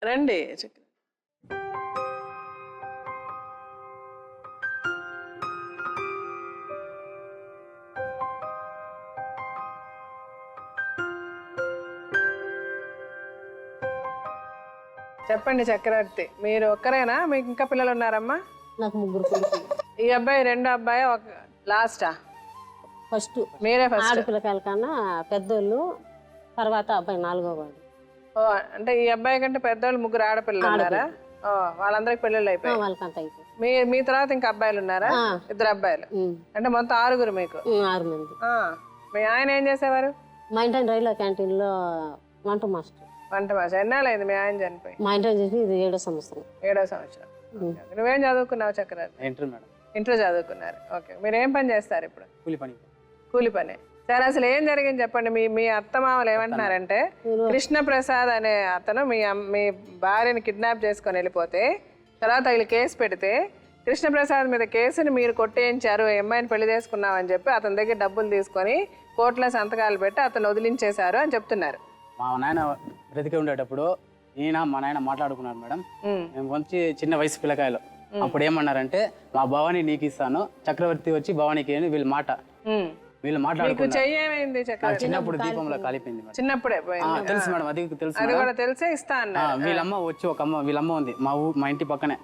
రండి. చెప్పండి చక్రవర్తి, మీరు ఒక్కరేనా, మీకు ఇంకా పిల్లలు ఉన్నారమ్మా? నాకు ముగ్గురు కొడుకులు. ఈ అబ్బాయి రెండో అబ్బాయి, లాస్టా? ఫస్ట్ మీరే ఫస్ట్. ఆడపిల్లకాయల కన్నా పెద్దోళ్ళు, తర్వాత అబ్బాయి నాలుగో వాడు. ఓ, అంటే ఈ అబ్బాయి కంటే పెద్దవాళ్ళు ముగ్గురు ఆడపిల్లలు ఉన్నారా? ఓ, వాళ్ళందరికి పెళ్ళిళ్ళు అయిపోయి వాళ్ళకంత అయిపోయి మీ తర్వాత ఇంకా అబ్బాయిలు ఉన్నారా? ఇద్దరు అబ్బాయిలు. అంటే మొత్తం 6 మీకు. 6 మంది. మీ ఆయన ఏం చేసేవారు? మా ఇంటి రైల్వే క్యాంటీన్లో వంట మాస్టర్. వంట మాస్టర్. ఎన్నాళ్ళైంది మీ ఆయన చనిపోయి? మా ఇంటి చేసి ఇది 7వ సంవత్సరం. 7వ సంవత్సరం. నువ్వేం చదువుకున్నావు చక్రవర్తి? Inter madam. ఇంట్లో చదువుకున్నారు. ఓకే. మీరు ఏం పని చేస్తారు ఇప్పుడు? కూలి పని. కూలి పని. సరే, అసలు ఏం జరిగింది చెప్పండి. మీ అత్తమామలు ఏమంటున్నారంటే, కృష్ణప్రసాద్ అనే అతను మీ భార్యని కిడ్నాప్ చేసుకొని వెళ్ళిపోతే, తర్వాత వీళ్ళు కేసు పెడితే, కృష్ణప్రసాద్ మీద కేసుని మీరు కొట్టేయించారు, అమ్మాయిని పెళ్లి చేసుకున్నామని చెప్పి అతని దగ్గర డబ్బులు తీసుకొని కోర్టులో సంతకాలు పెట్టి అతను వదిలించేశారు అని చెప్తున్నారు. మా నాయన బ్రతికి ఉండేటప్పుడు మా నాయన మాట్లాడుకున్నారు మేడం. మేము వచ్చి చిన్న వయసు పిల్లకాయలు. అప్పుడు ఏమన్నారంటే, మా భవానీ నీకు ఇస్తాను, చక్రవర్తి వచ్చి భవానీకి అని వీళ్ళు మాట్లాడుకున్నారు. చిన్నప్పుడు దీపంలో కాలిపోయింది మేడం. చిన్నప్పుడే తెలుసు మేడం, అది తెలుసు. అది కూడా తెలిసే ఇస్తా అన్నారు. వీళ్ళమ్మ వచ్చి వీళ్ళమ్మ ఉంది మా ఇంటి పక్కనే.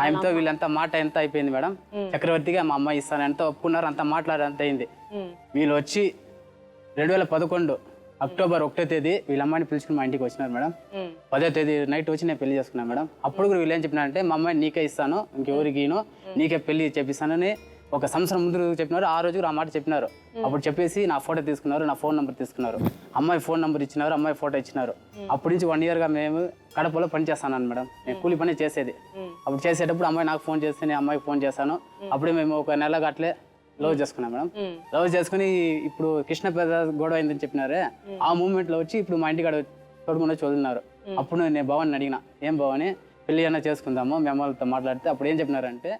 ఆయనతో వీళ్ళంతా మాట ఎంత అయిపోయింది మేడం. చక్రవర్తిగా మా అమ్మాయి ఇస్తాను ఎంత ఒప్పుకున్నారు, అంత మాట్లాడి అంత అయింది. వీళ్ళు వచ్చి 2011 అక్టోబర్ 1వ తేదీ వీళ్ళ అమ్మాయిని పిలుచుకుని మా ఇంటికి వచ్చినారు మేడం. 10వ తేదీ నైట్ వచ్చి నేను పెళ్లి చేసుకున్నాను మేడం. అప్పుడు కూడా వీళ్ళు ఏం చెప్పినారంటే, మా అమ్మాయిని నీకే ఇస్తాను, ఇంకెవరికినో నీకే పెళ్లి చేపిస్తానని ఒక సంవత్సరం ముందు చెప్పినారు. ఆ రోజు ఆ మాట చెప్పినారు. అప్పుడు చెప్పేసి నా ఫోటో తీసుకున్నారు, నా ఫోన్ నెంబర్ తీసుకున్నారు, అమ్మాయి ఫోన్ నెంబర్ ఇచ్చినారు, అమ్మాయి ఫోటో ఇచ్చినారు. అప్పటి నుంచి 1 yearగా మేము కడపలో పని చేస్తాను మేడం. నేను కూలి పని చేసేది. అప్పుడు చేసేటప్పుడు అమ్మాయి నాకు ఫోన్ చేస్తే నేను అమ్మాయికి ఫోన్ చేశాను. అప్పుడే మేము ఒక నెలగా అట్లే లవ్ చేసుకున్నాం మేడం. లవ్ చేసుకుని ఇప్పుడు కృష్ణప్రసాద్ గొడవ అయిందని చెప్పినారే, ఆ మూమెంట్ లో వచ్చి ఇప్పుడు మా ఇంటికాడ తోడుకుండా చదువుతున్నారు. అప్పుడు నేను భవాన్ని అడిగిన, ఏం భవాని పెళ్లి అన్నా చేసుకుందాము, మేము వాళ్ళతో మాట్లాడితే అప్పుడు ఏం చెప్పినారంటే,